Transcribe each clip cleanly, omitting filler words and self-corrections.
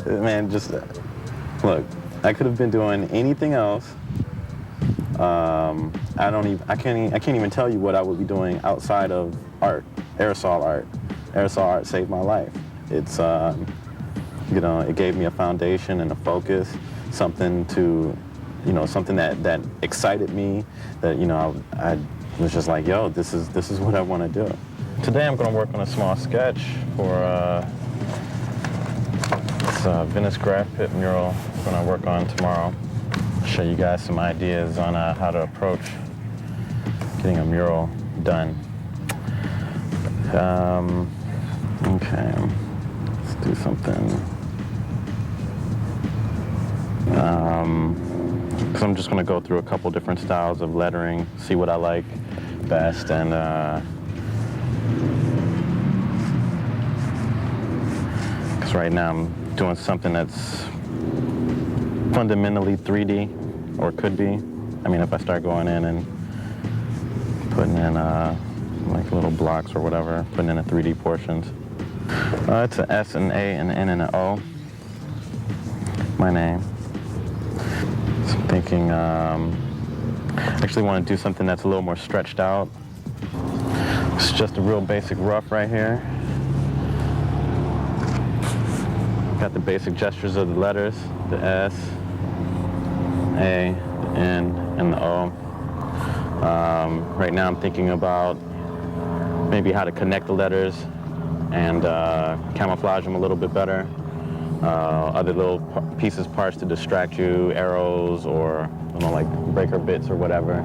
Man, just look. I could have been doing anything else. I can't even tell you what I would be doing outside of art, aerosol art. Aerosol art saved my life. It's, you know, it gave me a foundation and a focus, something to, you know, something that excited me. That, you know, I was just like, yo, this is what I want to do. Today I'm going to work on a small sketch for this Venice graph pit mural I'm going to work on tomorrow. Show you guys some ideas on how to approach getting a mural done. Okay, let's do something. So I'm just going to go through a couple different styles of lettering, see what I like best, and because right now I'm doing something that's fundamentally 3D, or could be. I mean, if I start going in and putting in like little blocks or whatever, putting in the 3D portions. It's an S, an A, an N, and an O. My name. So I'm thinking, actually want to do something that's a little more stretched out. It's just a real basic rough right here. Got the basic gestures of the letters, the S, A, the N, and the O. Right now I'm thinking about maybe how to connect the letters and camouflage them a little bit better. Other little pieces, parts to distract you, arrows or, you know, like breaker bits or whatever.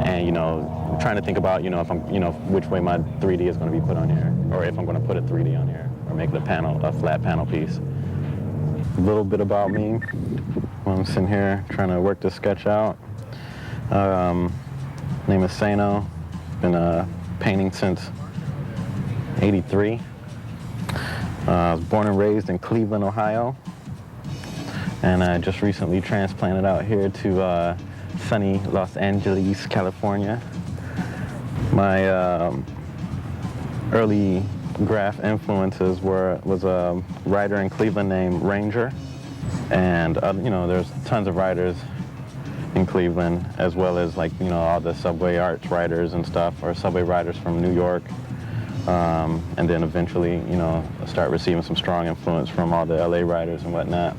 And, you know, I'm trying to think about, you know, if I'm, you know, which way my 3D is going to be put on here, or if I'm going to put a 3D on here, or make it a flat panel piece. A little bit about me while I'm sitting here trying to work this sketch out. Name is SANO. Been painting since '83. I was born and raised in Cleveland, Ohio, and I just recently transplanted out here to sunny Los Angeles, California. My early graph influences was a writer in Cleveland named Ranger, and you know, there's tons of writers in Cleveland, as well as, like, you know, all the subway arts writers and stuff, or subway writers from New York, and then eventually, you know, start receiving some strong influence from all the LA writers and whatnot,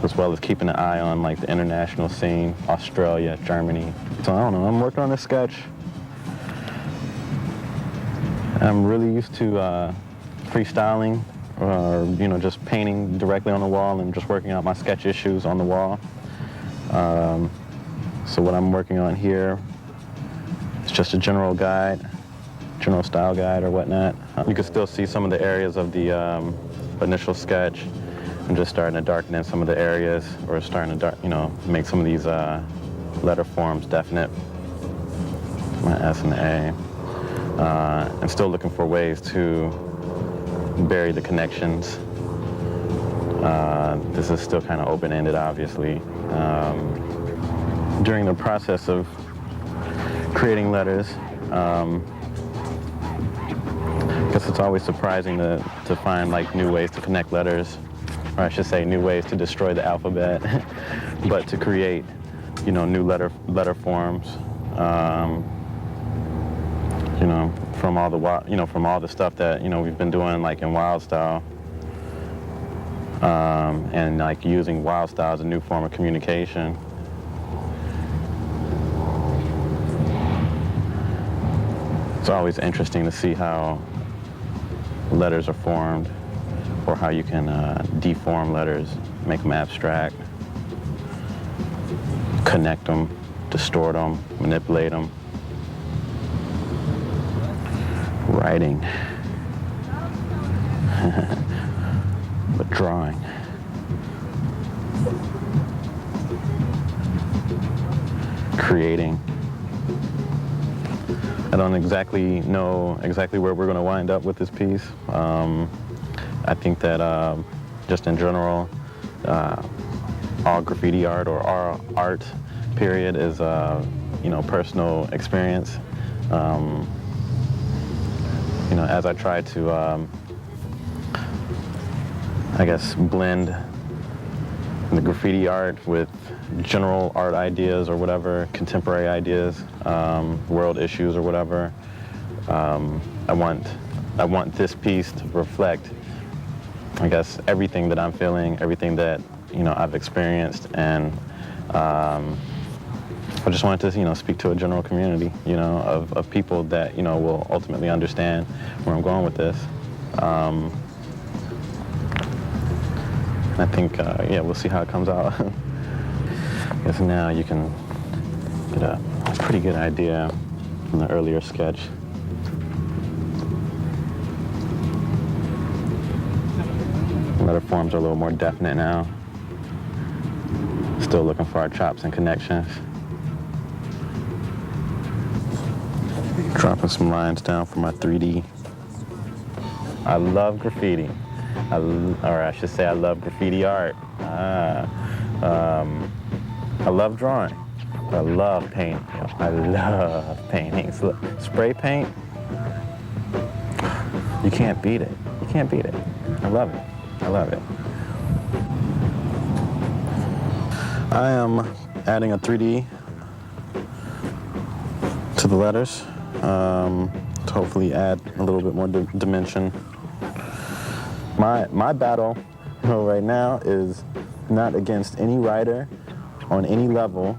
as well as keeping an eye on, like, the international scene, Australia, Germany. So I don't know, I'm working on this sketch. I'm really used to freestyling, or, you know, just painting directly on the wall and just working out my sketch issues on the wall. So what I'm working on here is just a general guide, general style guide or whatnot. You can still see some of the areas of the initial sketch. I'm just starting to darken in some of the areas, or starting to, you know, make some of these letter forms definite. My S and A. And still looking for ways to bury the connections. This is still kind of open-ended, obviously. During the process of creating letters, I guess it's always surprising to find, like, new ways to connect letters, or I should say new ways to destroy the alphabet, but to create, you know, new letter forms. You know, from all the stuff that, you know, we've been doing, like, in wild style, and, like, using wild style as a new form of communication. It's always interesting to see how letters are formed, or how you can deform letters, make them abstract, connect them, distort them, manipulate them. Writing, but drawing. Creating. I don't exactly know where we're going to wind up with this piece. I think that just in general, all graffiti art, or all art, period, is personal experience. As I try to, I guess, blend the graffiti art with general art ideas or whatever, contemporary ideas, world issues or whatever. I want this piece to reflect, I guess, everything that I'm feeling, everything that I've experienced, and I just wanted to speak to a general community, of people that will ultimately understand where I'm going with this. I think, yeah, we'll see how it comes out. I guess now you can get a pretty good idea from the earlier sketch. Letter forms are a little more definite now. Still looking for our chops and connections. Dropping some lines down for my 3D. I love graffiti. Or I should say I love graffiti art. I love drawing. I love painting. I love painting. Spray paint, you can't beat it. You can't beat it. I love it. I love it. I am adding a 3D to the letters to hopefully add a little bit more dimension. My battle right now is not against any writer on any level.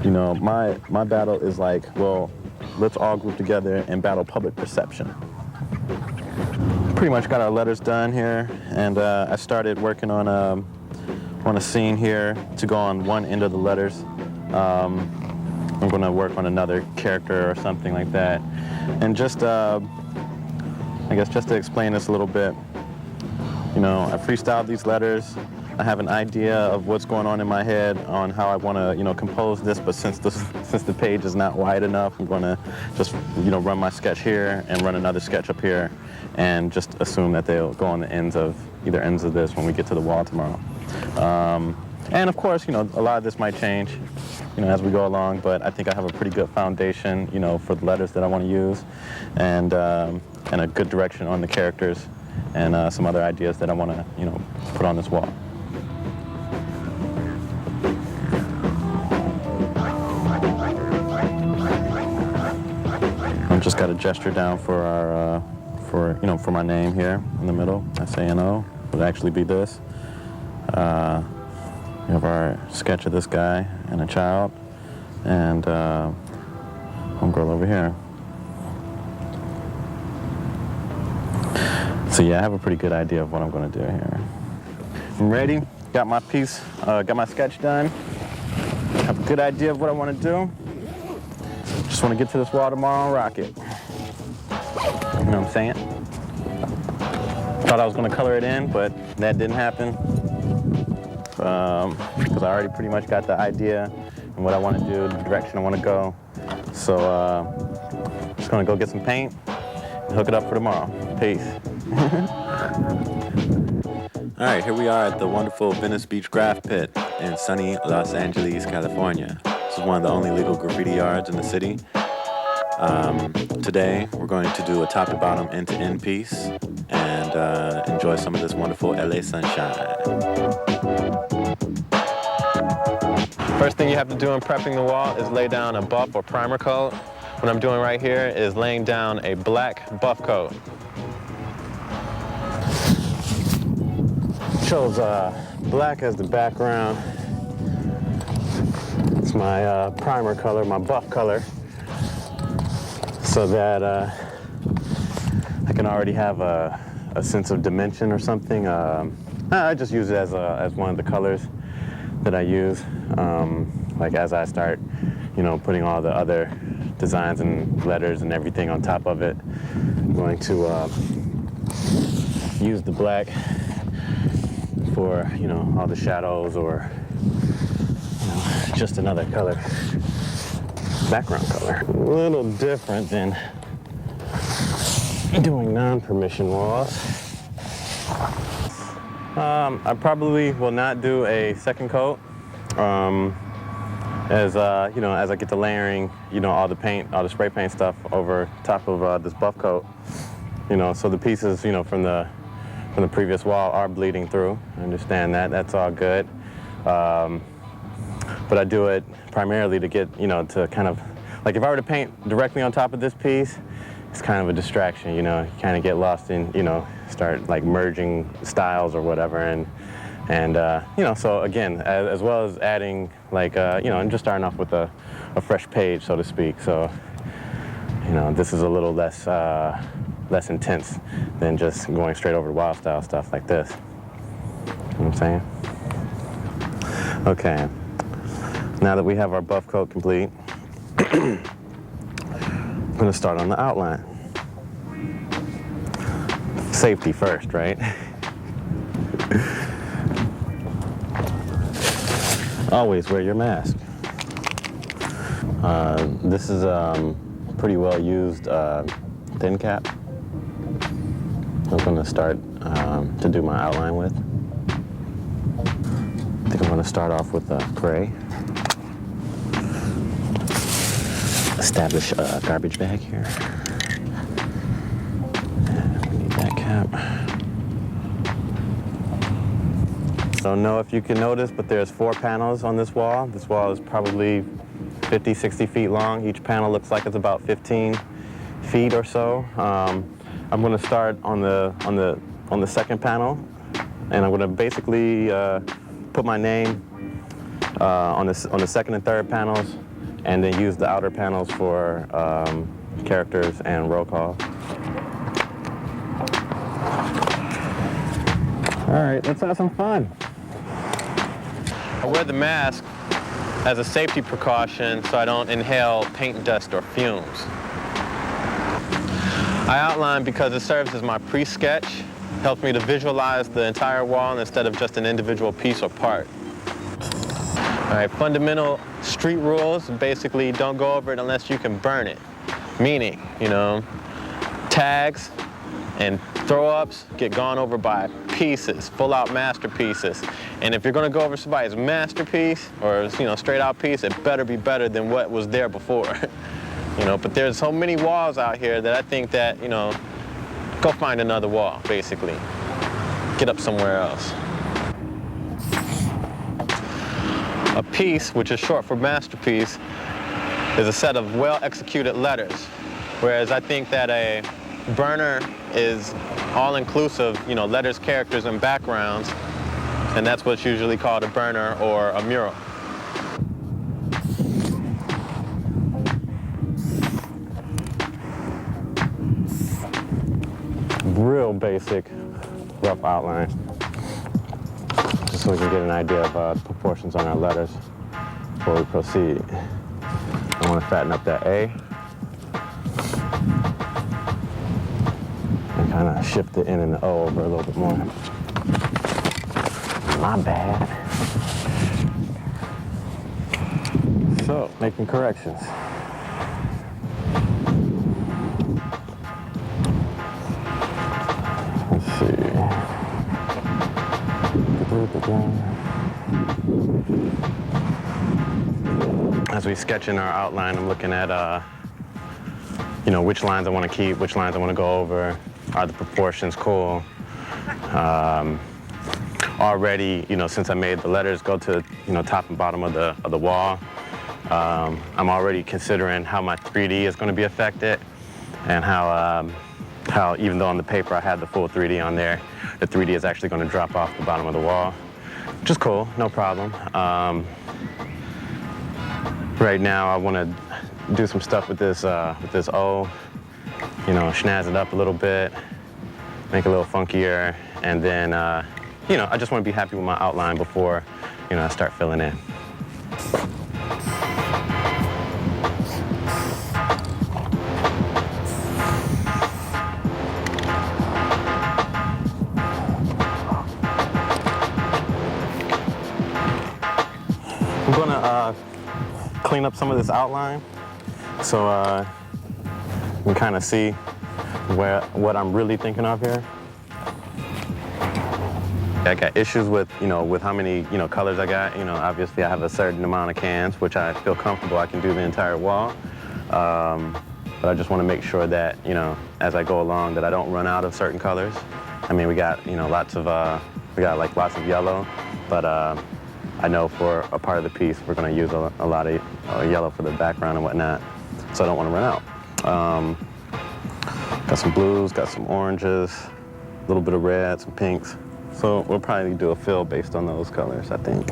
My battle is like, well, let's all group together and battle public perception. Pretty much got our letters done here, and I started working on a scene here to go on one end of the letters. I'm going to work on another character or something like that, and just I guess just to explain this a little bit, I freestyled these letters. I have an idea of what's going on in my head on how I want to, compose this, but since the page is not wide enough, I'm going to just, run my sketch here and run another sketch up here, and just assume that they'll go on the either ends of this when we get to the wall tomorrow. And of course, a lot of this might change, as we go along, but I think I have a pretty good foundation, for the letters that I want to use, and a good direction on the characters, and some other ideas that I want to, put on this wall. I've just got a gesture down for our, for my name here in the middle, SANO. It would actually be this. We have our sketch of this guy and a child, and homegirl over here. So yeah, I have a pretty good idea of what I'm going to do here. I'm ready. Got my piece. Got my sketch done. Have a good idea of what I want to do. Just want to get to this wall tomorrow and rock it. You know what I'm saying? Thought I was going to color it in, but that didn't happen. Because I already pretty much got the idea and what I want to do, the direction I want to go. So just going to go get some paint and hook it up for tomorrow. Peace. All right, here we are at the wonderful Venice Beach Graph Pit in sunny Los Angeles, California. This is one of the only legal graffiti yards in the city. Today, we're going to do a top-to-bottom, end-to-end piece and enjoy some of this wonderful LA sunshine. First thing you have to do in prepping the wall is lay down a buff or primer coat. What I'm doing right here is laying down a black buff coat. Chose black as the background. It's my primer color, my buff color, so that I can already have a sense of dimension or something. I just use it as one of the colors that I use. Like as I start, putting all the other designs and letters and everything on top of it, I'm going to use the black for, all the shadows, or, just another color, background color. A little different than doing non-permission walls. I probably will not do a second coat. as you know, as I get to layering, you know, all the paint, all the spray paint stuff over top of this buff coat, you know, so the pieces, you know, from the previous wall are bleeding through. I understand that. That's all good. But I do it primarily to get, you know, to kind of, like if I were to paint directly on top of this piece, it's kind of a distraction, you know. You kind of get lost in, you know, start like merging styles or whatever, and you know, so again, as well as adding like, you know, and just starting off with a fresh page, so to speak. So, you know, this is a little less less intense than just going straight over to wild style stuff like this. You know what I'm saying? Okay. Now that we have our buff coat complete, I'm going to start on the outline. Safety first, right? Always wear your mask. This is pretty well used thin cap. I'm going to start to do my outline with. I think I'm going to start off with gray. Establish a garbage bag here. And we need that cap. I don't know if you can notice, but there's 4 panels on this wall. This wall is probably 50, 60 feet long. Each panel looks like it's about 15 feet or so. I'm going to start on the second panel, and I'm going to basically put my name on the second and third panels, and then use the outer panels for characters and roll call. All right, let's have some fun. I wear the mask as a safety precaution so I don't inhale paint dust or fumes. I outline because it serves as my pre-sketch, helps me to visualize the entire wall instead of just an individual piece or part. All right, fundamental street rules, basically don't go over it unless you can burn it. Meaning, you know, tags and throw-ups get gone over by pieces, full-out masterpieces. And if you're gonna go over somebody's masterpiece or, you know, straight-out piece, it better be better than what was there before. You know, but there's so many walls out here that I think that, you know, go find another wall, basically. Get up somewhere else. A piece, which is short for masterpiece, is a set of well-executed letters, whereas I think that a burner is all-inclusive, you know, letters, characters, and backgrounds, and that's what's usually called a burner or a mural. Real basic, rough outline, just so we can get an idea of the proportions on our letters before we proceed. I want to fatten up that A and kind of shift the N and the O over a little bit more. My bad. So, making corrections. As we sketch in our outline, I'm looking at, you know, which lines I want to keep, which lines I want to go over. Are the proportions cool? Already, you know, since I made the letters go to, you know, top and bottom of the wall, I'm already considering how my 3D is going to be affected, and how even though on the paper I had the full 3D on there, the 3D is actually going to drop off the bottom of the wall, which is cool, no problem. Right now I want to do some stuff with this O, you know, snazz it up a little bit, make it a little funkier, and then, you know, I just want to be happy with my outline before, you know, I start filling in. I'm gonna clean up some of this outline so you can kind of see what I'm really thinking of here. I got issues with, with how many, colors I got. Obviously I have a certain amount of cans, which I feel comfortable I can do the entire wall. But I just want to make sure that, as I go along, that I don't run out of certain colors. I mean, we got, lots of yellow, but I know for a part of the piece, we're going to use a lot of yellow for the background and whatnot, so I don't want to run out. Got some blues, got some oranges, a little bit of red, some pinks. So we'll probably do a fill based on those colors, I think.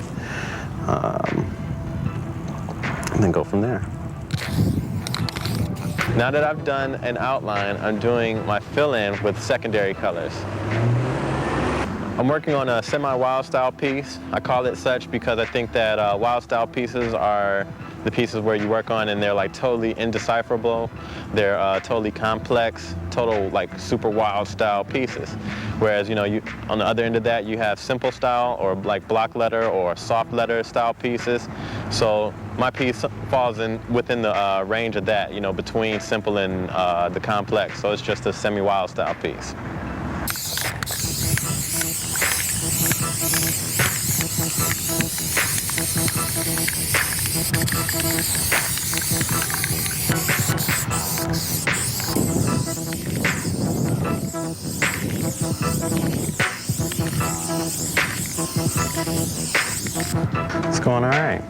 And then go from there. Now that I've done an outline, I'm doing my fill-in with secondary colors. I'm working on a semi-wild style piece. I call it such because I think that wild style pieces are the pieces where you work on and they're like totally indecipherable. They're totally complex, total like super wild style pieces. Whereas, you on the other end of that, you have simple style or like block letter or soft letter style pieces. So my piece falls within the range of that, between simple and the complex. So it's just a semi-wild style piece. It's going all right.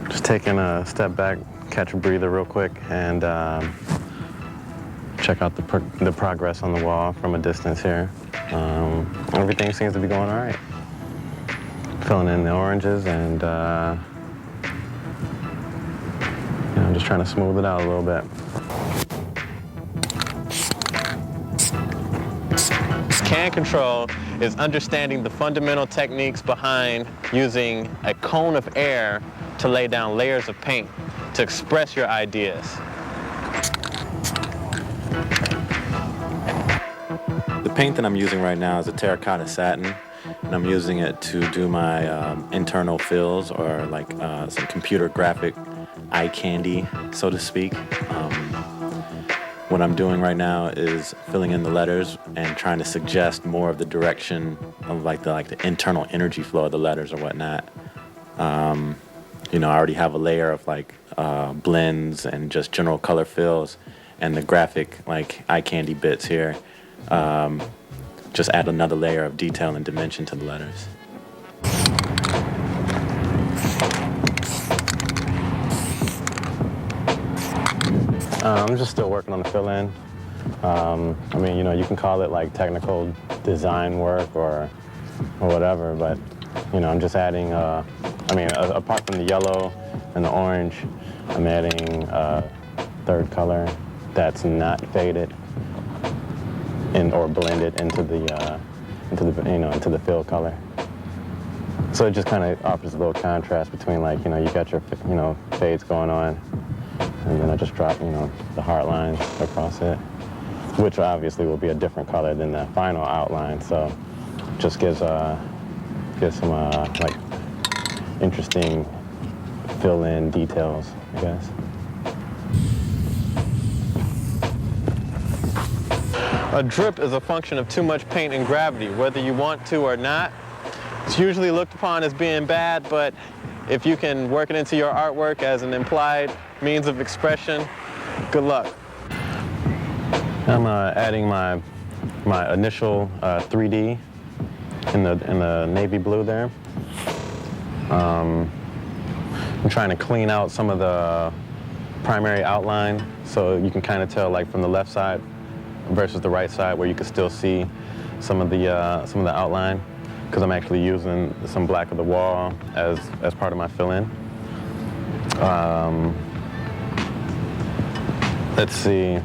Just taking a step back, catch a breather real quick, and check out the progress on the wall from a distance here. Everything seems to be going all right. Filling in the oranges and I'm just trying to smooth it out a little bit. Can control is understanding the fundamental techniques behind using a cone of air to lay down layers of paint to express your ideas. The paint that I'm using right now is a terracotta satin, and I'm using it to do my internal fills or like some computer graphic eye candy, so to speak. What I'm doing right now is filling in the letters and trying to suggest more of the direction of like the internal energy flow of the letters or whatnot. I already have a layer of like blends and just general color fills, and the graphic like eye candy bits here just add another layer of detail and dimension to the letters. I'm just still working on the fill-in. You can call it like technical design work or whatever, but I'm just adding, apart from the yellow and the orange, I'm adding a third color that's not faded or blended into the fill color. So it just kind of offers a little contrast between you got your fades going on, and then I just drop the hard lines across it, which obviously will be a different color than the final outline. So just gives some interesting fill-in details, I guess. A drip is a function of too much paint and gravity, whether you want to or not. It's usually looked upon as being bad, but if you can work it into your artwork as an implied means of expression, good luck. I'm adding my initial 3D in the navy blue there. I'm trying to clean out some of the primary outline so you can kind of tell from the left side versus the right side where you can still see some of the outline, because I'm actually using some black of the wall as part of my fill-in. Let's see.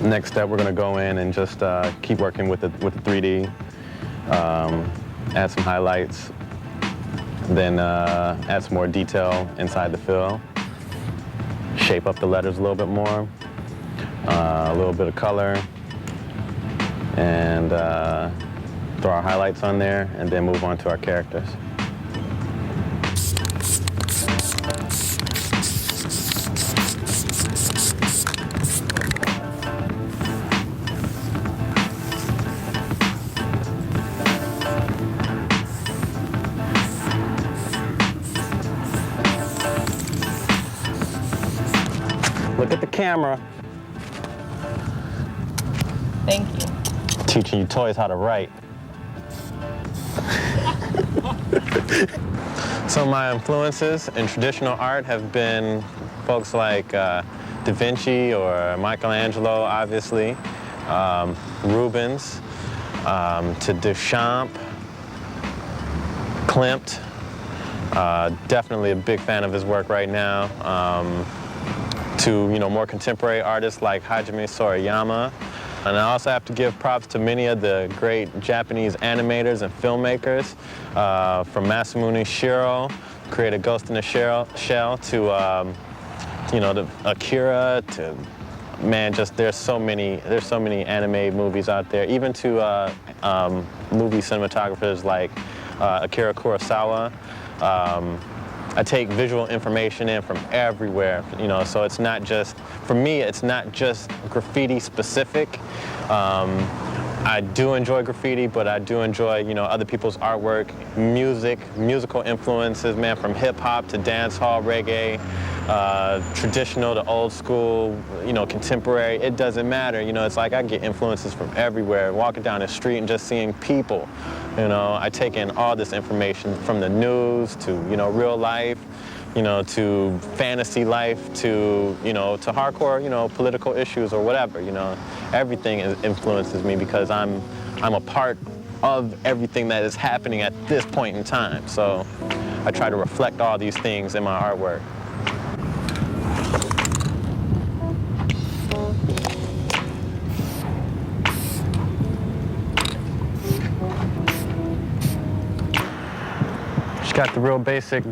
Next step, we're going to go in and just keep working with the 3D, add some highlights, then add some more detail inside the fill, shape up the letters a little bit more, a little bit of color, and throw our highlights on there, and then move on to our characters. Look at the camera. Thank you. Teaching you toys how to write. Some of my influences in traditional art have been folks like Da Vinci or Michelangelo, obviously, Rubens, to Duchamp, Klimt. Definitely a big fan of his work right now. To more contemporary artists like Hajime Sorayama. And I also have to give props to many of the great Japanese animators and filmmakers, from Masamune Shirow, created Ghost in the Shell, to to Akira, to there's so many anime movies out there, even to movie cinematographers like Akira Kurosawa. I take visual information in from everywhere, so it's not just, for me, it's not just graffiti specific. I do enjoy graffiti, but I do enjoy, other people's artwork, musical influences, man, from hip hop to dance hall, reggae, traditional to old school, contemporary. It doesn't matter, it's like I get influences from everywhere. Walking down the street and just seeing people, I take in all this information from the news to, real life, to fantasy life, to, to hardcore, political issues or whatever, Everything influences me because I'm a part of everything that is happening at this point in time. So I try to reflect all these things in my artwork. Just got the real basic,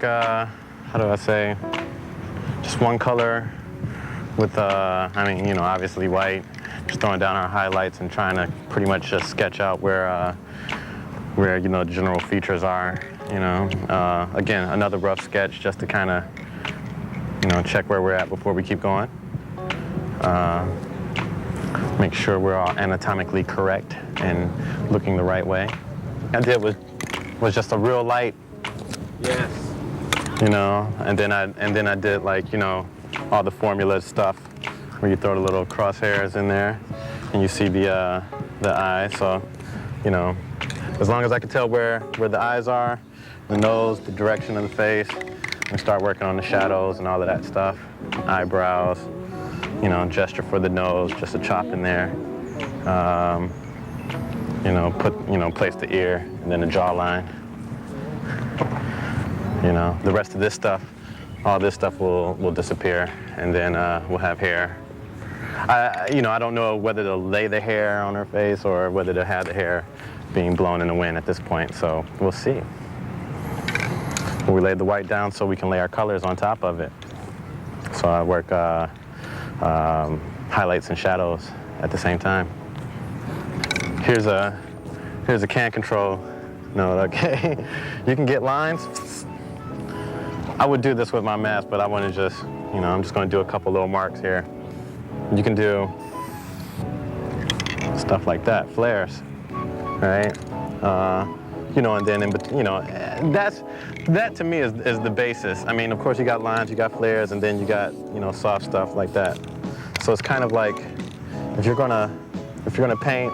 how do I say, just one color with, obviously white, just throwing down our highlights and trying to pretty much just sketch out where the general features are, Again, another rough sketch just to kind of, check where we're at before we keep going. Make sure we're all anatomically correct and looking the right way. I did was just a real light. Yes. And then I did all the formula stuff where you throw the little crosshairs in there and you see the eye. So, as long as I can tell where the eyes are, the nose, the direction of the face, and start working on the shadows and all of that stuff. Eyebrows, gesture for the nose, just a chop in there. Place the ear and then the jawline. The rest of this stuff, all this stuff will disappear, and then we'll have hair. I don't know whether to lay the hair on her face or whether to have the hair being blown in the wind at this point, so we'll see. We laid the white down so we can lay our colors on top of it. So I work highlights and shadows at the same time. Here's a can control note, okay? You can get lines. I would do this with my mask, but I want to just, I'm just going to do a couple little marks here. You can do stuff like that, flares, right? And then, that to me is the basis. I mean, of course you got lines, you got flares, and then you got, soft stuff like that. So it's kind of like, if you're gonna paint,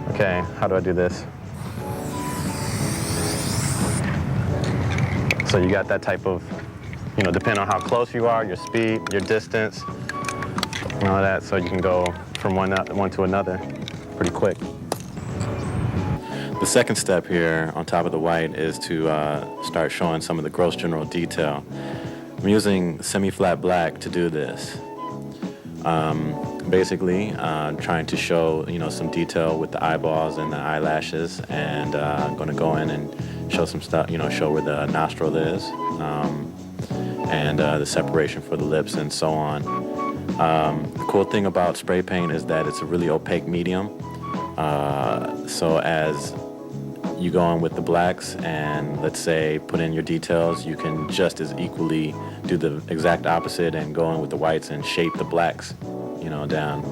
okay, how do I do this? So you got that type of, depending on how close you are, your speed, your distance, and all that, so you can go from one to another pretty quick. The second step here on top of the white is to start showing some of the gross general detail. I'm using semi-flat black to do this. Basically, trying to show, some detail with the eyeballs and the eyelashes, and I'm going to go in and show some stuff, show where the nostril is, and the separation for the lips and so on. The cool thing about spray paint is that it's a really opaque medium, so as you go in with the blacks and, let's say, put in your details, you can just as equally do the exact opposite and go in with the whites and shape the blacks, down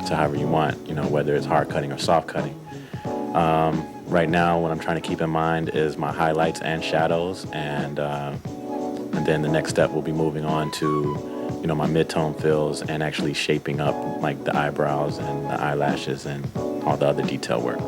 to however you want, whether it's hard cutting or soft cutting. Right now, what I'm trying to keep in mind is my highlights and shadows, and then the next step will be moving on to you know, my mid-tone fills and actually shaping up like the eyebrows and the eyelashes and all the other detail work.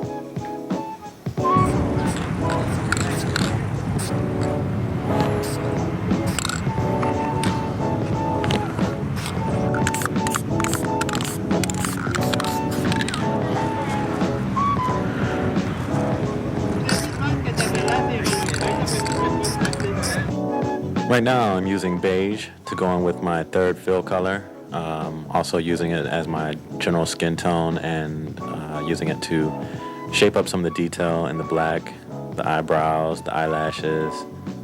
Right now I'm using beige to go in with my third fill color, also using it as my general skin tone and using it to shape up some of the detail in the black, the eyebrows, the eyelashes,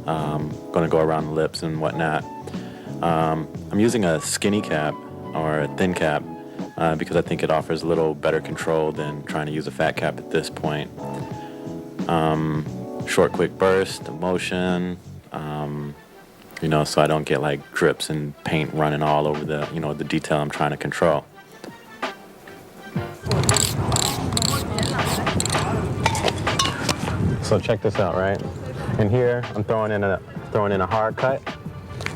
going to go around the lips and whatnot. I'm using a skinny cap or a thin cap because I think it offers a little better control than trying to use a fat cap at this point. Short, quick burst, motion, you know, so I don't get like drips and paint running all over the, you know, the detail I'm trying to control. So check this out, right? In here, I'm throwing in a hard cut,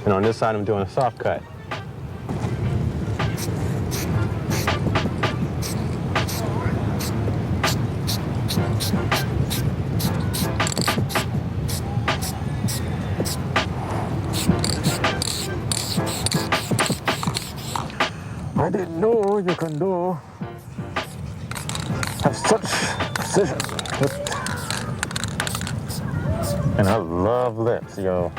and on this side, I'm doing a soft cut. I didn't know you can have such precision. And I love lips, yo.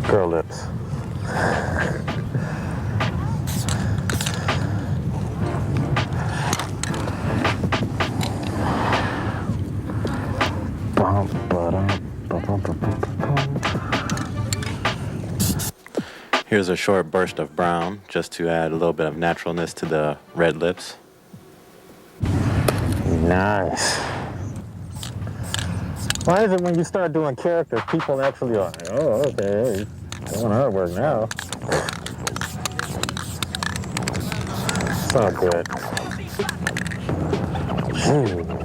Girl lips. Here's a short burst of brown, just to add a little bit of naturalness to the red lips. Nice. Why is it when you start doing characters, people actually are like, oh, okay, doing artwork now. So good. Jeez.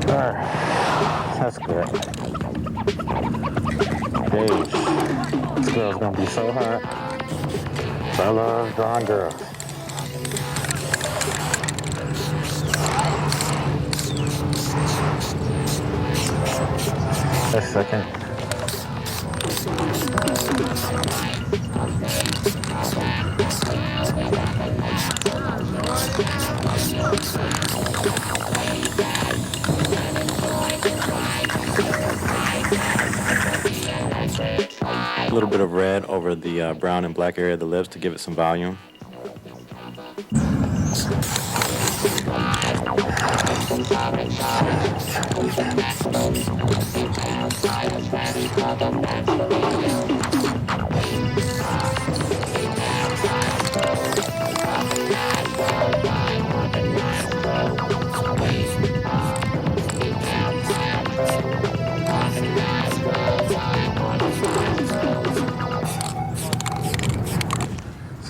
Alright, that's good. Beige. This girl's gonna be so hot. I love drawing girls. A second. A little bit of red over the brown and black area of the lips to give it some volume.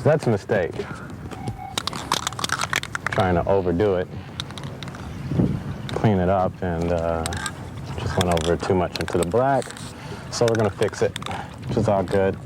That's a mistake. Trying to overdo it, clean it up, and just went over too much into the black. So we're gonna fix it, which is all good.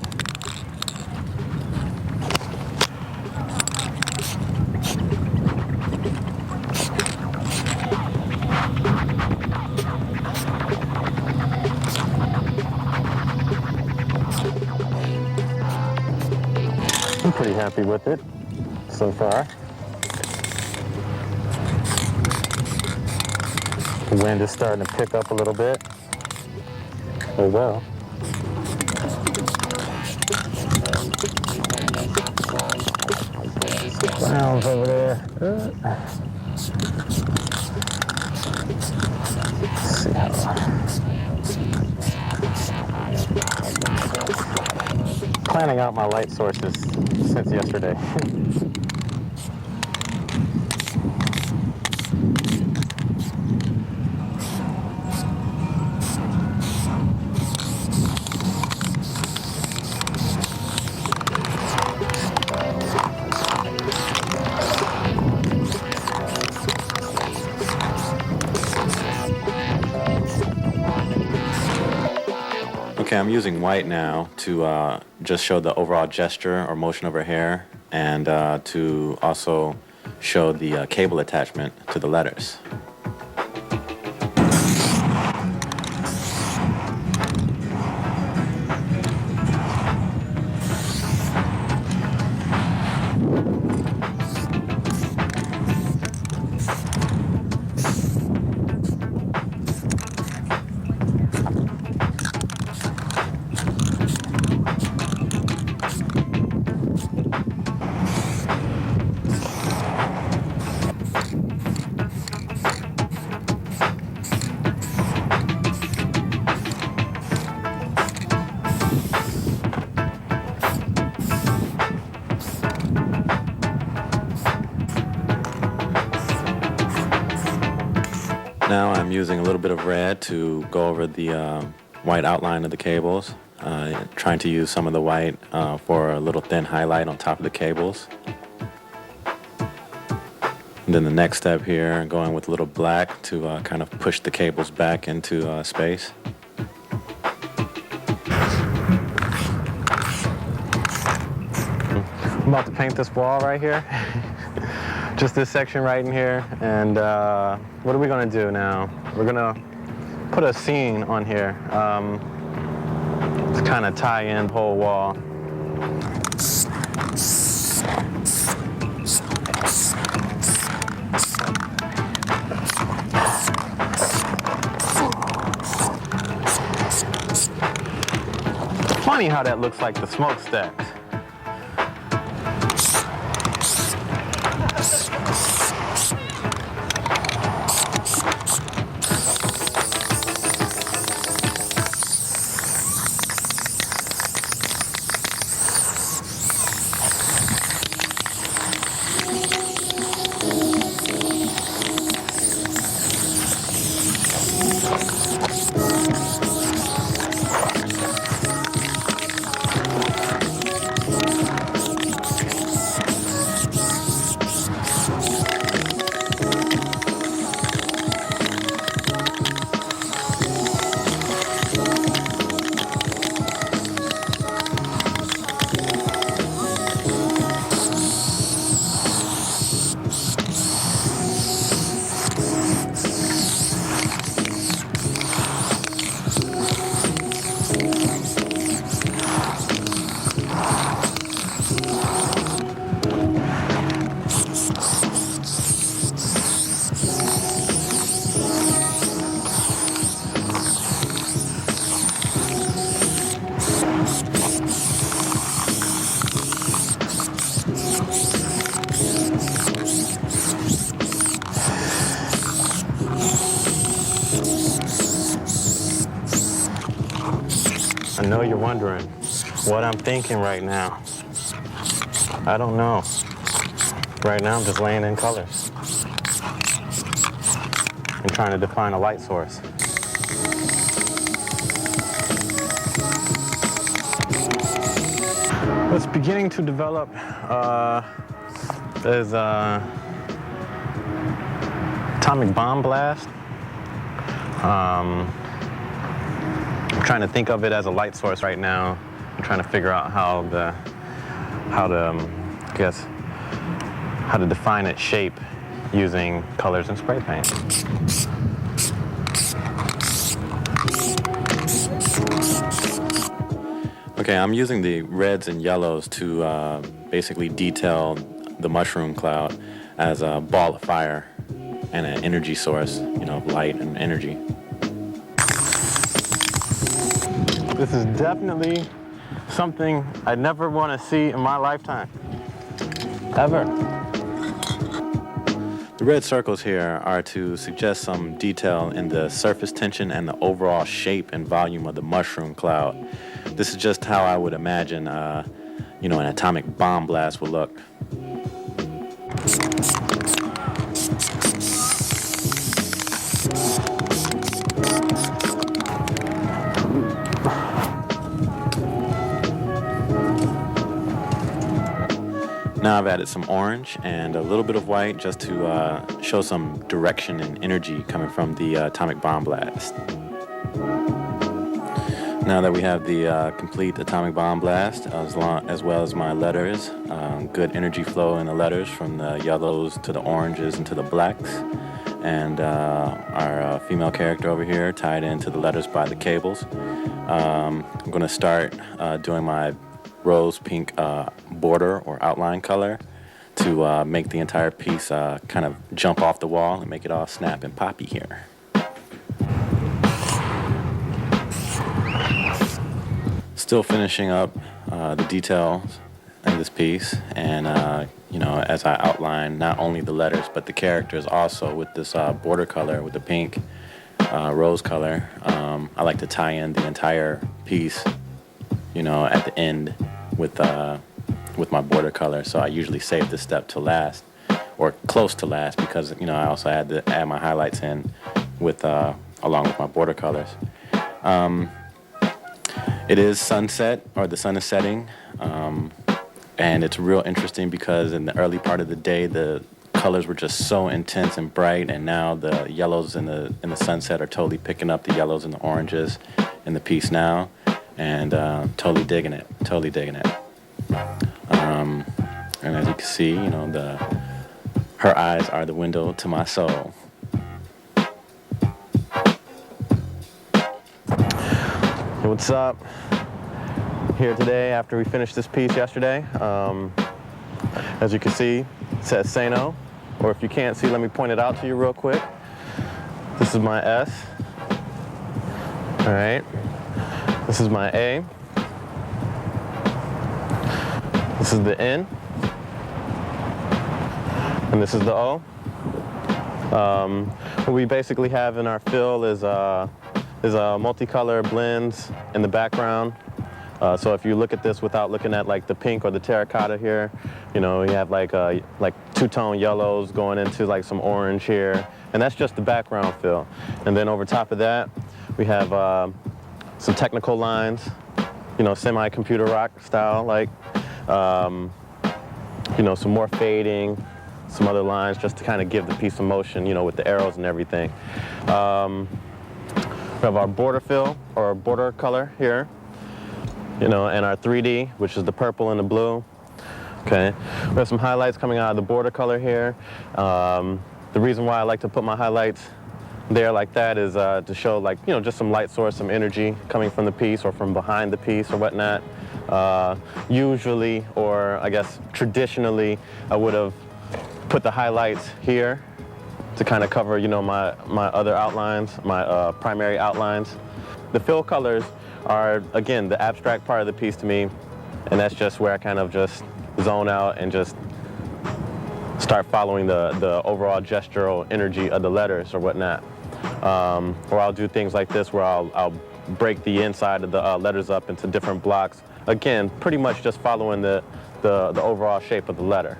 I'm pretty happy with it so far. The wind is starting to pick up a little bit. Oh well. Browns over there. Let's see how. Planning out my light sources since yesterday. Okay, I'm using white now to just show the overall gesture or motion of her hair, and to also show the cable attachment to the letters. Now I'm using a little bit of red to go over the white outline of the cables, trying to use some of the white for a little thin highlight on top of the cables. And then the next step here, going with a little black to kind of push the cables back into space. I'm about to paint this wall right here. Just this section right in here, and what are we gonna do now? We're gonna put a scene on here to kind of tie in the whole wall. Funny how that looks like the smokestacks. I know you're wondering what I'm thinking right now. I don't know. Right now I'm just laying in colors and trying to define a light source. What's beginning to develop is atomic bomb blast. I'm trying to think of it as a light source right now. I'm trying to figure out how to define its shape using colors and spray paint. Okay, I'm using the reds and yellows to basically detail the mushroom cloud as a ball of fire and an energy source, of light and energy. This is definitely something I never want to see in my lifetime, ever. The red circles here are to suggest some detail in the surface tension and the overall shape and volume of the mushroom cloud. This is just how I would imagine, an atomic bomb blast would look. Now I've added some orange and a little bit of white just to show some direction and energy coming from the atomic bomb blast. Now that we have the complete atomic bomb blast, as well as my letters, good energy flow in the letters from the yellows to the oranges and to the blacks, and our female character over here tied into the letters by the cables. I'm going to start doing my rose pink border or outline color to make the entire piece kind of jump off the wall and make it all snap and poppy here. Still finishing up the details in this piece, and you know, as I outline not only the letters but the characters also with this border color, with the pink rose color. I like to tie in the entire piece, you know, at the end with my border color. So I usually save this step to last, or close to last, because, you know, I also had to add my highlights in with along with my border colors. It is sunset, or the sun is setting, and it's real interesting because in the early part of the day the colors were just so intense and bright, and now the yellows in the sunset are totally picking up the yellows and the oranges in the piece now, and totally digging it, totally digging it. And as you can see, you know, her eyes are the window to my soul. Hey, what's up? Here today after we finished this piece yesterday. As you can see, it says SANO, or if you can't see, let me point it out to you real quick. This is my S. All right. This is my A. This is the N. And this is the O. What we basically have in our fill is multicolor blends in the background. So if you look at this without looking at like the pink or the terracotta here, you know, you have like two-tone yellows going into like some orange here, and that's just the background fill. And then over top of that, we have some technical lines, you know, semi-computer rock style, like, you know, some more fading, some other lines just to kind of give the piece some motion, you know, with the arrows and everything. We have our border fill, or border color here, you know, and our 3D, which is the purple and the blue. Okay, we have some highlights coming out of the border color here. The reason why I like to put my highlights there like that is to show, like, you know, just some light source, some energy coming from the piece or from behind the piece or whatnot. Usually, or I guess traditionally, I would have put the highlights here to kind of cover, you know, my other outlines, my primary outlines. The fill colors are, again, the abstract part of the piece to me, and that's just where I kind of just zone out and just start following the overall gestural energy of the letters or whatnot. Or I'll do things like this where I'll break the inside of the letters up into different blocks. Again, pretty much just following the overall shape of the letter.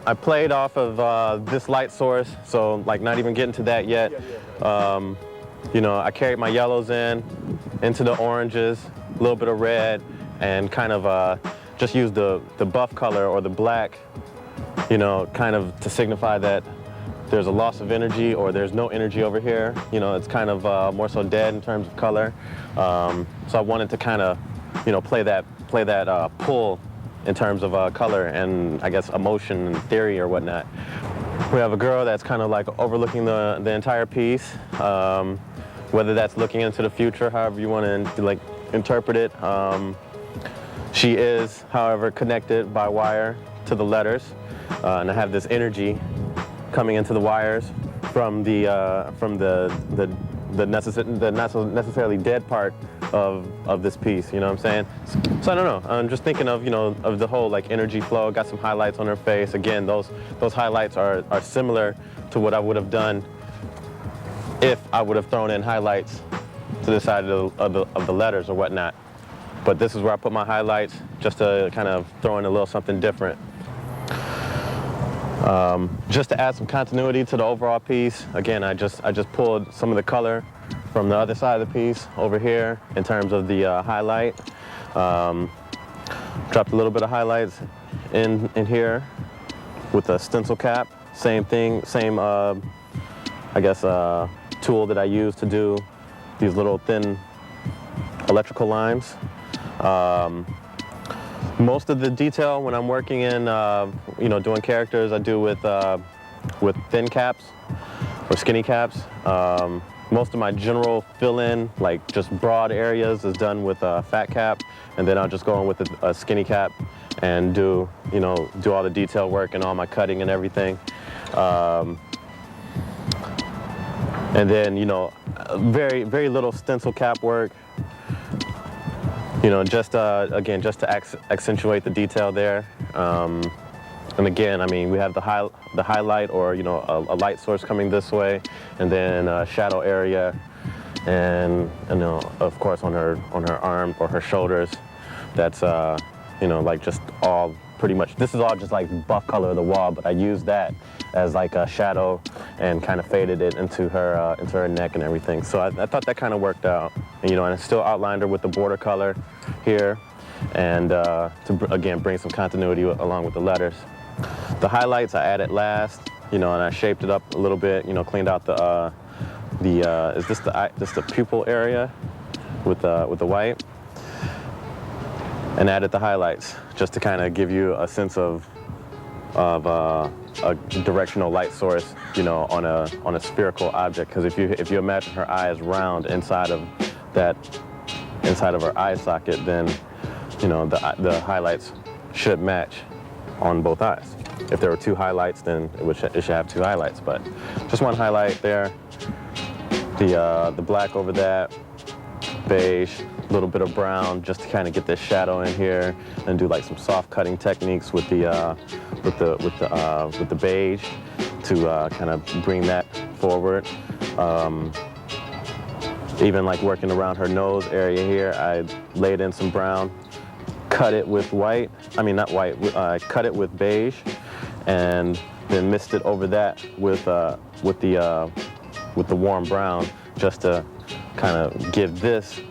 I played off of this light source, so like not even getting to that yet. You know, I carried my yellows into the oranges, a little bit of red, and kind of just used the buff color or the black, you know, kind of to signify that there's a loss of energy or there's no energy over here. You know, it's kind of more so dead in terms of color. So I wanted to kind of, you know, play that pull in terms of color and, I guess, emotion and theory or whatnot. We have a girl that's kind of like overlooking the entire piece, whether that's looking into the future, however you want to like interpret it. She is, however, connected by wire to the letters, and I have this energy coming into the wires from the not so necessarily dead part of this piece, you know what I'm saying? So I don't know, I'm just thinking of, you know, of the whole like energy flow. Got some highlights on her face. Again, those highlights are similar to what I would have done if I would have thrown in highlights to the side of the letters or whatnot. But this is where I put my highlights, just to kind of throw in a little something different. Just to add some continuity to the overall piece, again, I just pulled some of the color from the other side of the piece over here in terms of the highlight. Dropped a little bit of highlights in here with a stencil cap. Same thing, same, I guess, tool that I use to do these little thin electrical lines. Most of the detail when I'm working in, doing characters, I do with thin caps or skinny caps. Most of my general fill-in, like just broad areas, is done with a fat cap, and then I'll just go in with a skinny cap and do all the detail work and all my cutting and everything. And then, very, very little stencil cap work. Just again, just to accentuate the detail there. And again, I mean, we have the highlight or a light source coming this way, and then a shadow area, and of course on her arm or her shoulders. That's like just all pretty much. This is all just like buff color of the wall, but I used that as like a shadow and kind of faded it into her neck and everything. So I thought that kind of worked out. And I still outlined her with the border color here, and to again bring some continuity along with the letters. The highlights I added last, and I shaped it up a little bit. Cleaned out is this the pupil area with the white, and added the highlights just to kind of give you a sense of a directional light source, on a spherical object. Because if you imagine her eye is round inside of her eye socket, then the highlights should match on both eyes. If there were two highlights, then it should have two highlights. But just one highlight there. The black over that, beige, a little bit of brown, just to kind of get this shadow in here, and do like some soft cutting techniques with the beige to kind of bring that forward. Even like working around her nose area here, I laid in some brown, cut it with white. I mean, not white. I cut it with beige, and then mixed it over that with the warm brown, just to kind of give this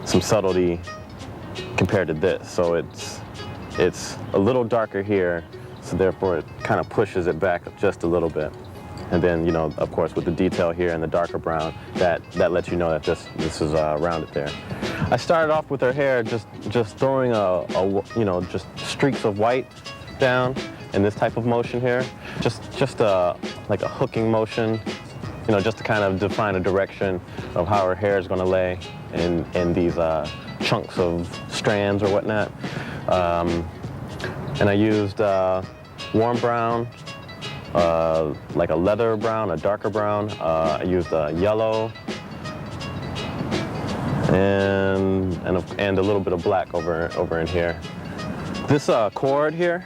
some subtlety compared to this. So it's a little darker here, so therefore it kind of pushes it back just a little bit. And then, of course, with the detail here and the darker brown, that lets you know that this is rounded there. I started off with her hair just throwing just streaks of white down in this type of motion here, just like a hooking motion, just to kind of define a direction of how her hair is going to lay in these chunks of strands or whatnot. And I used warm brown, like a leather brown, a darker brown. I used yellow, and a little bit of black over in here. This cord here,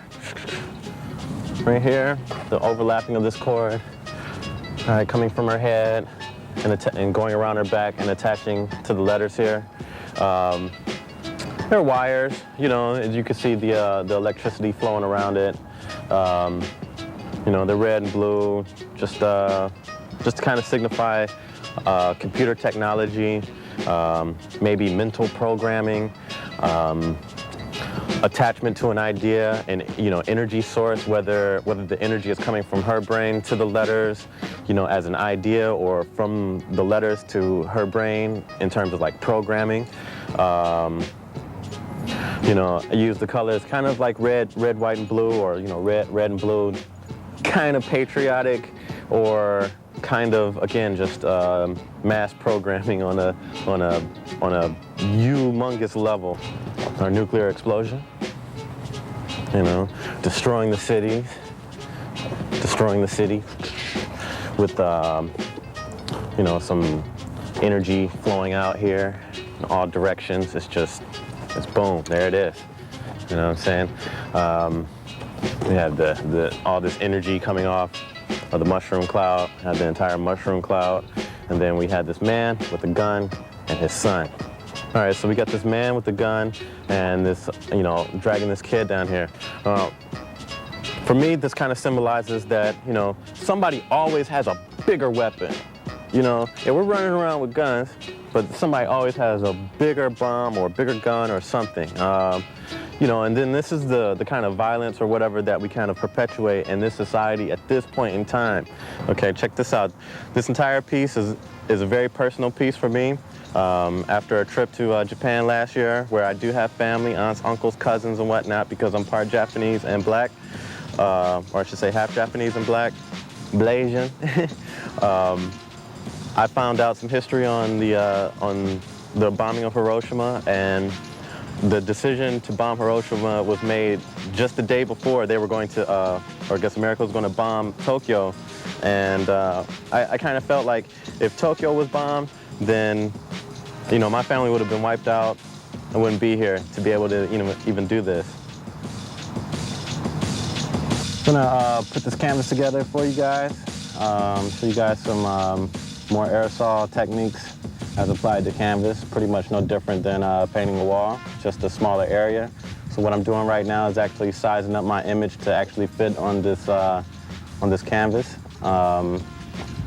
right here, the overlapping of this cord, all right, coming from her head and going around her back and attaching to the letters here. There are wires, as you can see the electricity flowing around it. The red and blue, just to kind of signify computer technology, maybe mental programming, attachment to an idea, and energy source, whether the energy is coming from her brain to the letters, as an idea, or from the letters to her brain in terms of like programming. I use the colors kind of like red, white, and blue, or red and blue, kind of patriotic, or kind of, again, just mass programming on a humongous level. Our nuclear explosion, destroying the city with some energy flowing out here in all directions. It's boom, there it is. You know what I'm saying? We have all this energy coming off of the mushroom cloud, had the entire mushroom cloud, and then we had this man with a gun and his son. All right, so we got this man with the gun and this, dragging this kid down here. For me, this kind of symbolizes that, somebody always has a bigger weapon. Yeah, we're running around with guns, but somebody always has a bigger bomb or a bigger gun or something. You know, and then this is the kind of violence or whatever that we kind of perpetuate in this society at this point in time. Okay, check this out. This entire piece is a very personal piece for me. After a trip to Japan last year, where I do have family, aunts, uncles, cousins, and whatnot, because I'm part Japanese and black, or I should say half Japanese and black, Blasian. I found out some history on the bombing of Hiroshima, and the decision to bomb Hiroshima was made just the day before they were going to, or I guess America was going to bomb Tokyo. And I kind of felt like if Tokyo was bombed, then, you know, my family would have been wiped out. I wouldn't be here to be able to, you know, even do this. I'm gonna put this canvas together for you guys, show you guys some more aerosol techniques as applied to canvas. Pretty much no different than painting a wall, just a smaller area. So what I'm doing right now is actually sizing up my image to actually fit on this canvas. We're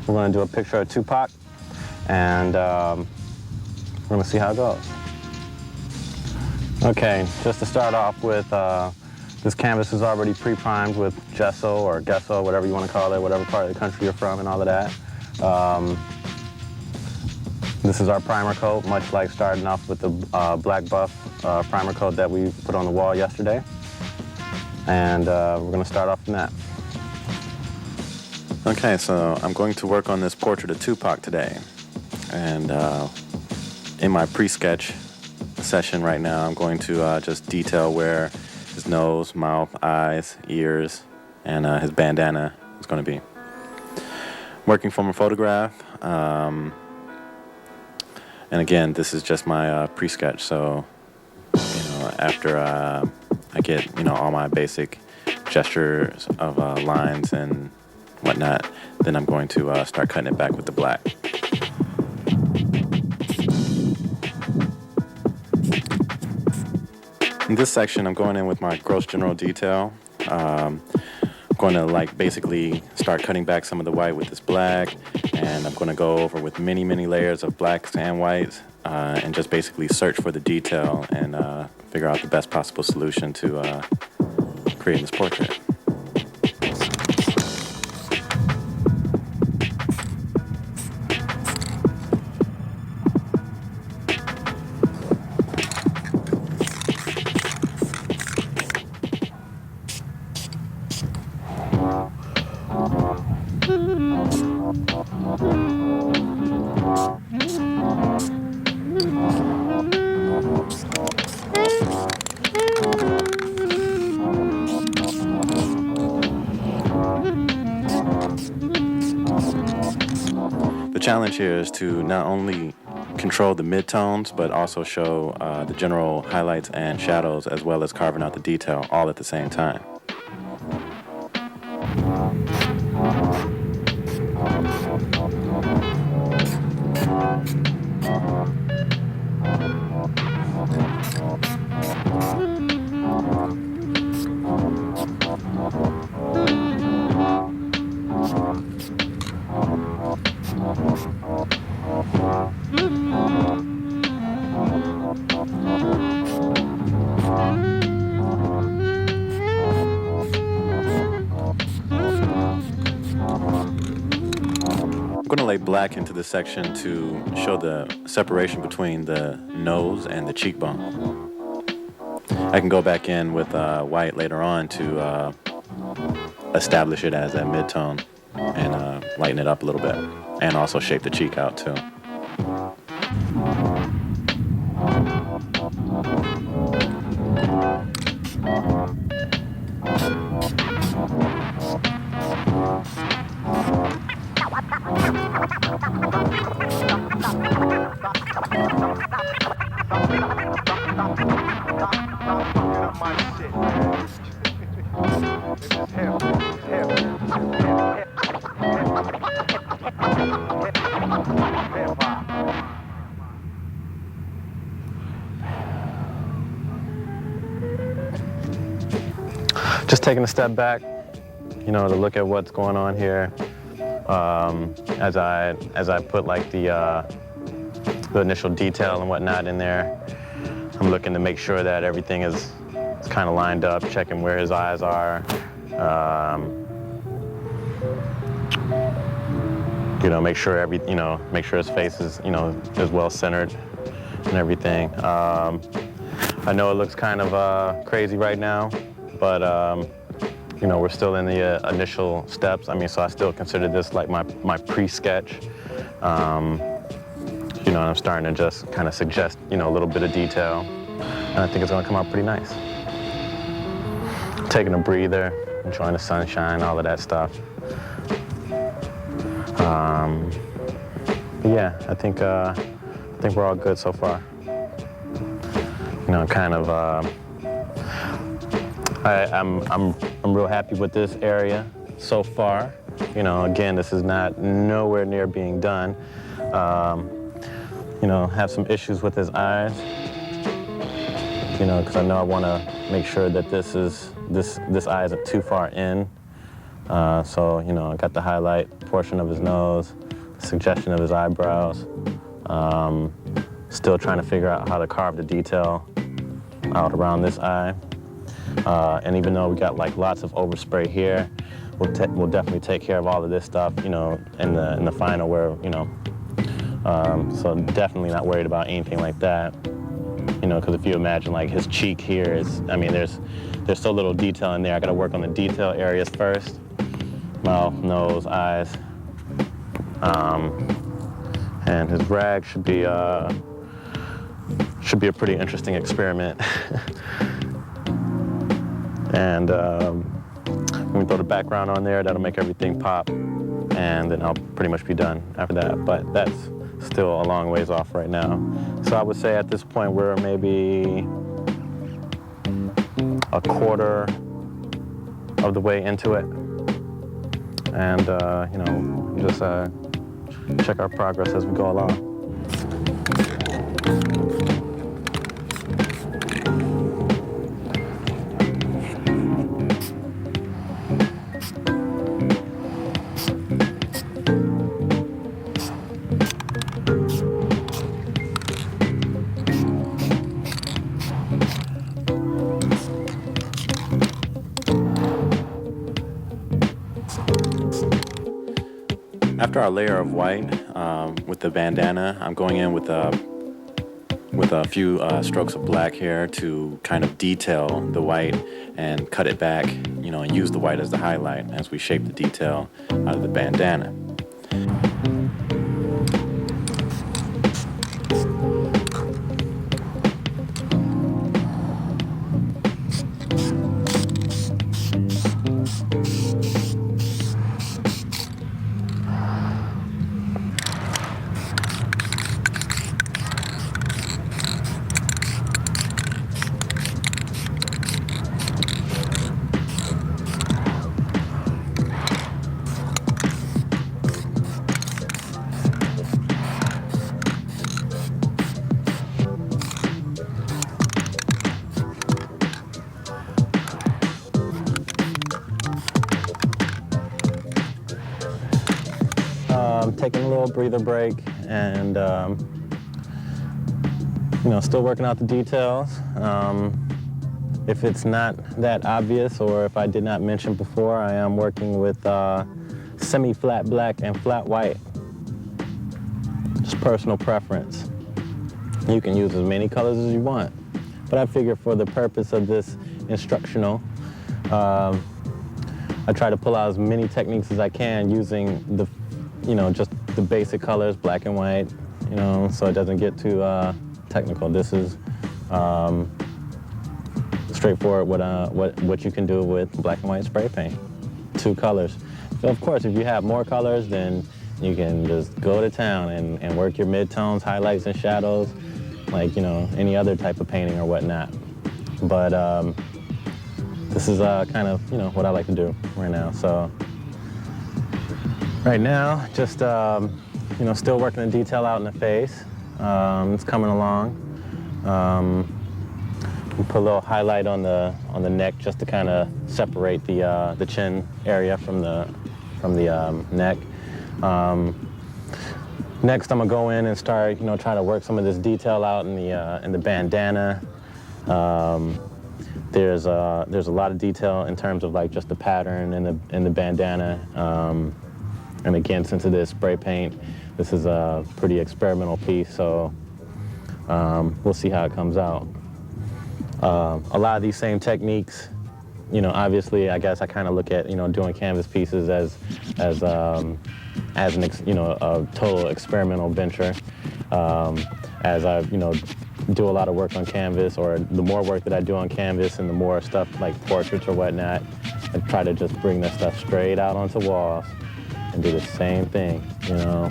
gonna do a picture of Tupac, and we're gonna see how it goes. Okay, just to start off with, this canvas is already pre-primed with gesso or gesso, whatever you want to call it, whatever part of the country you're from and all of that. This is our primer coat, much like starting off with the black buff primer coat that we put on the wall yesterday. And we're going to start off from that. Okay, so I'm going to work on this portrait of Tupac today. And in my pre-sketch session right now, I'm going to just detail where his nose, mouth, eyes, ears, and his bandana is going to be. Working from a photograph. And again, this is just my pre-sketch, so, you know, after I get, you know, all my basic gestures of lines and whatnot, then I'm going to start cutting it back with the black. In this section, I'm going in with my gross general detail. I'm going to basically start cutting back some of the white with this black, and I'm going to go over with many, many layers of blacks and whites, and just basically search for the detail and figure out the best possible solution to creating this portrait. The challenge here is to not only control the midtones, but also show the general highlights and shadows, as well as carving out the detail all at the same time. I'm going to lay black into this section to show the separation between the nose and the cheekbone. I can go back in with white later on to establish it as a mid-tone and lighten it up a little bit, and also shape the cheek out too. Just taking a step back, you know, to look at what's going on here. As I put like the initial detail and whatnot in there, I'm looking to make sure that everything is kind of lined up, checking where his eyes are. You know, make sure make sure his face is, is well centered and everything. I know it looks kind of crazy right now, but we're still in the initial steps. I mean, so I still consider this like my pre-sketch. I'm starting to just kind of suggest, a little bit of detail, and I think it's gonna come out pretty nice. Taking a breather, enjoying the sunshine, all of that stuff. Yeah, I think we're all good so far. I'm real happy with this area so far. Again, this is nowhere near being done. Have some issues with his eyes. Because I know I want to make sure that this eye isn't too far in. So I got the highlight portion of his nose, suggestion of his eyebrows. Still trying to figure out how to carve the detail out around this eye. And even though we got like lots of overspray here, we'll definitely take care of all of this stuff, in the final where, so definitely not worried about anything like that. Because if you imagine like his cheek here is, there's so little detail in there. I got to work on the detail areas first. Mouth, nose, eyes. And his rag should be a pretty interesting experiment. And when we throw the background on there, that'll make everything pop, and then I'll pretty much be done after that. But that's still a long ways off right now. So I would say at this point we're maybe a quarter of the way into it. And, just check our progress as we go along. After our layer of white with the bandana, I'm going in with a few strokes of black here to kind of detail the white and cut it back, and use the white as the highlight as we shape the detail out of the bandana. Taking a little breather break and, still working out the details. If it's not that obvious, or if I did not mention before, I am working with semi-flat black and flat white. Just personal preference. You can use as many colors as you want, but I figure for the purpose of this instructional, I try to pull out as many techniques as I can using the just the basic colors, black and white, so it doesn't get too technical. This is straightforward what you can do with black and white spray paint. 2 colors. So of course, if you have more colors, then you can just go to town and work your midtones, highlights, and shadows, like, any other type of painting or whatnot. But this is kind of, what I like to do right now. So right now, just, still working the detail out in the face. It's coming along. We put a little highlight on the neck just to kind of separate the chin area from the neck. Next, I'm gonna go in and start, try to work some of this detail out in the bandana. There's a lot of detail in terms of like just the pattern and the bandana. And again, since it is spray paint, this is a pretty experimental piece, so we'll see how it comes out. A lot of these same techniques, you know, obviously, I guess I kind of look at, you know, doing canvas pieces as a total experimental venture. As I, you know, do a lot of work on canvas, or the more work that I do on canvas and the more stuff like portraits or whatnot, I try to just bring that stuff straight out onto walls and do the same thing, you know,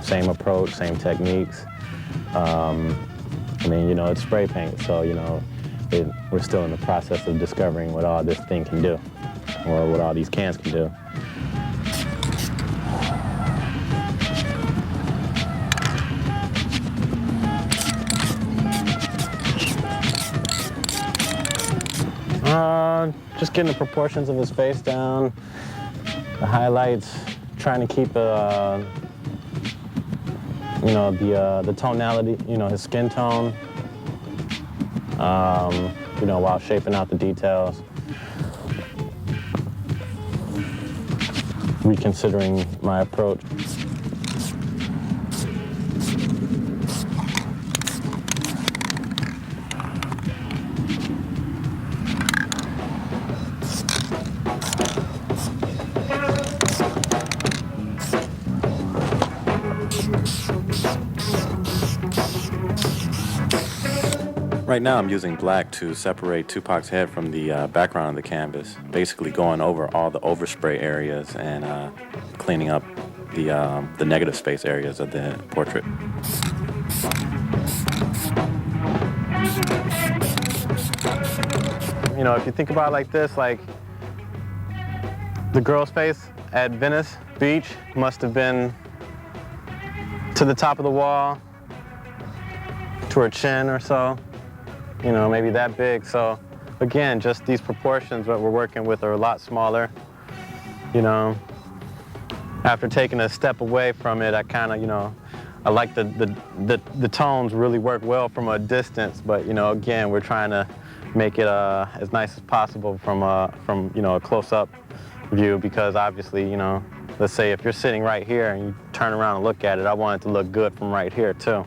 same approach, same techniques. I mean, you know, it's spray paint, so, you know, we're still in the process of discovering what all this thing can do, or what all these cans can do. Just getting the proportions of his face down, the highlights, trying to keep you know, the tonality, you know, his skin tone, you know, while shaping out the details. Reconsidering my approach. Right now I'm using black to separate Tupac's head from the background of the canvas, basically going over all the overspray areas and cleaning up the negative space areas of the portrait. You know, if you think about it like this, like the girl's face at Venice Beach must have been to the top of the wall, to her chin or so. You know, maybe that big. So again, just these proportions that we're working with are a lot smaller. You know, after taking a step away from it, I kind of, you know, I like the tones really work well from a distance, but, you know, again, we're trying to make it as nice as possible from you know, a close-up view, because obviously, you know, let's say if you're sitting right here and you turn around and look at it, I want it to look good from right here too.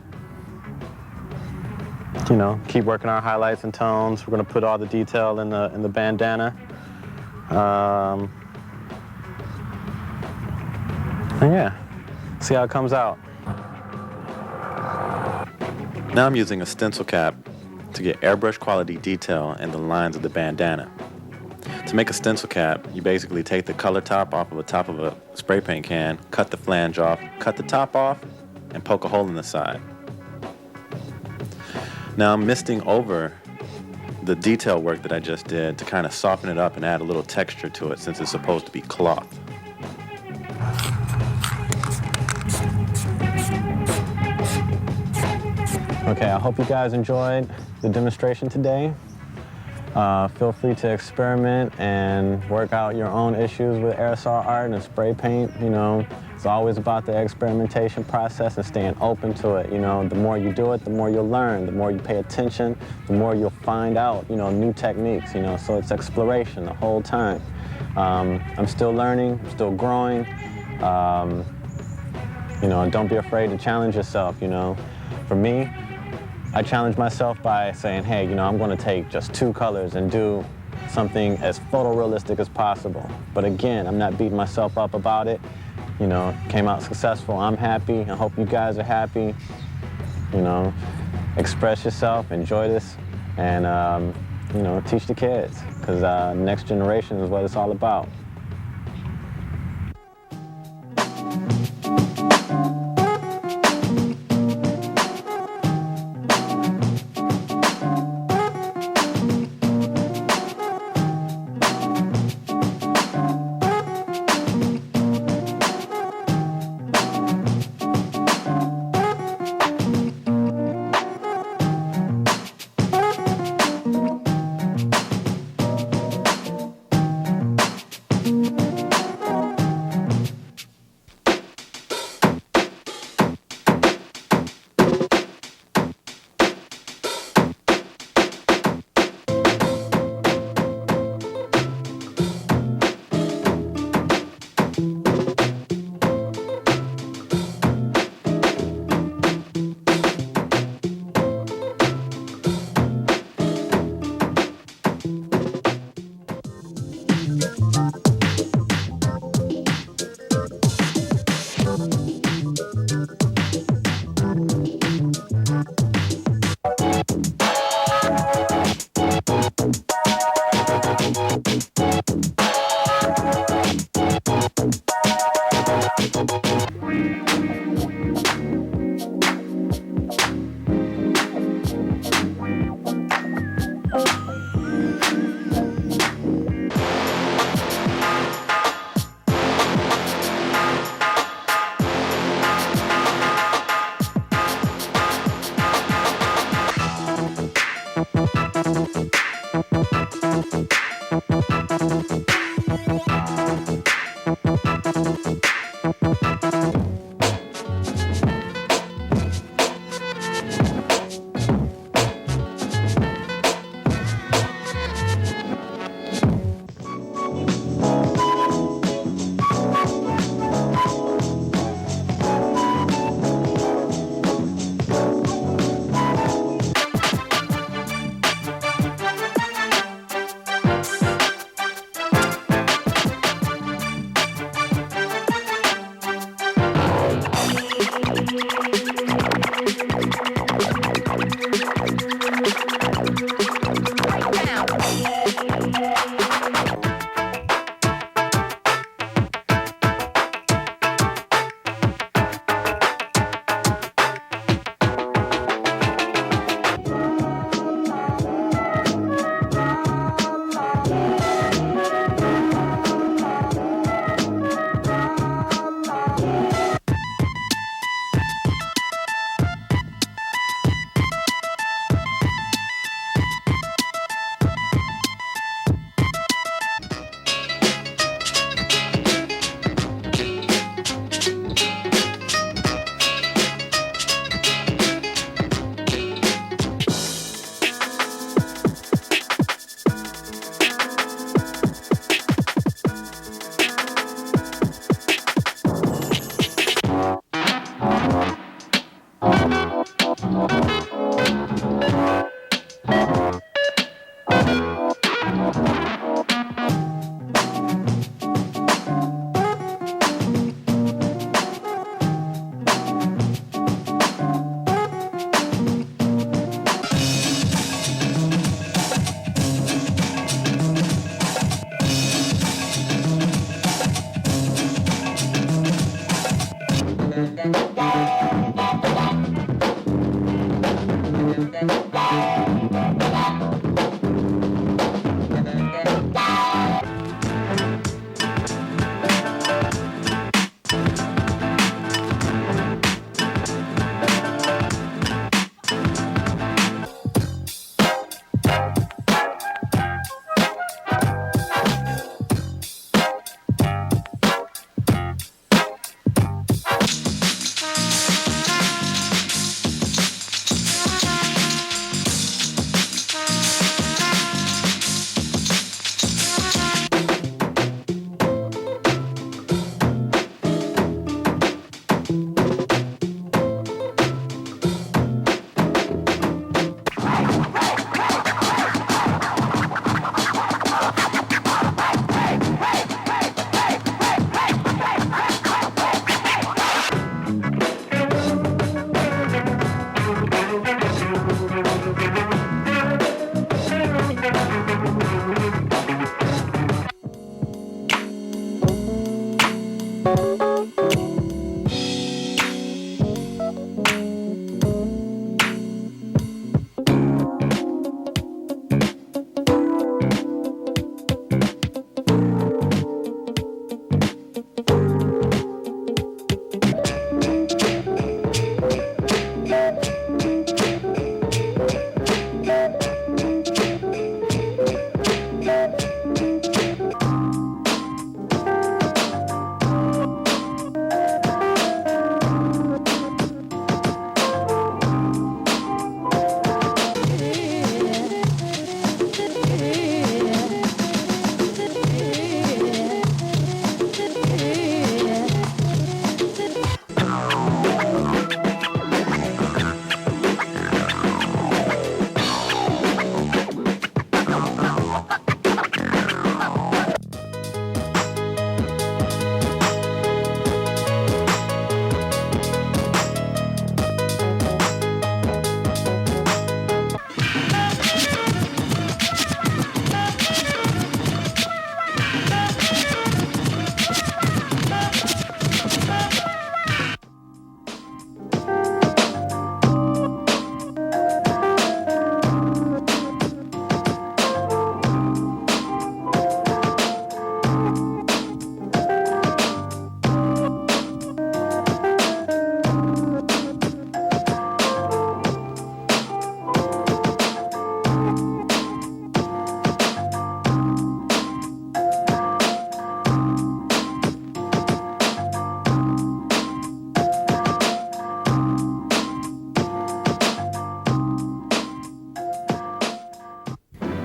You know, keep working our highlights and tones. We're going to put all the detail in the bandana. And yeah, see how it comes out. Now I'm using a stencil cap to get airbrush quality detail in the lines of the bandana. To make a stencil cap, you basically take the color top off of the top of a spray paint can, cut the flange off, cut the top off, and poke a hole in the side. Now I'm misting over the detail work that I just did to kind of soften it up and add a little texture to it, since it's supposed to be cloth. Okay, I hope you guys enjoyed the demonstration today. Feel free to experiment and work out your own issues with aerosol art and spray paint. You know, it's always about the experimentation process and staying open to it. You know, the more you do it, the more you'll learn. The more you pay attention, the more you'll find out, you know, new techniques, you know, so it's exploration the whole time. I'm still learning, I'm still growing. You know, and don't be afraid to challenge yourself, you know. For me, I challenge myself by saying, hey, you know, I'm going to take just 2 colors and do something as photorealistic as possible. But again, I'm not beating myself up about it. You know, came out successful. I'm happy. I hope you guys are happy. You know, express yourself, enjoy this, and, you know, teach the kids, because next generation is what it's all about.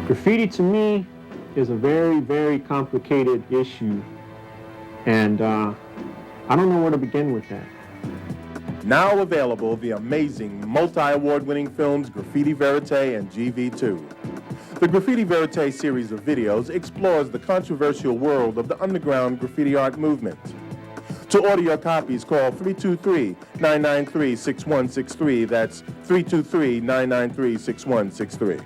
Graffiti to me is a very, very complicated issue, and I don't know where to begin with that. Now available, the amazing multi-award-winning films Graffiti Verite and GV2. The Graffiti Verite series of videos explores the controversial world of the underground graffiti art movement. To order your copies, call 323-993-6163. That's 323-993-6163.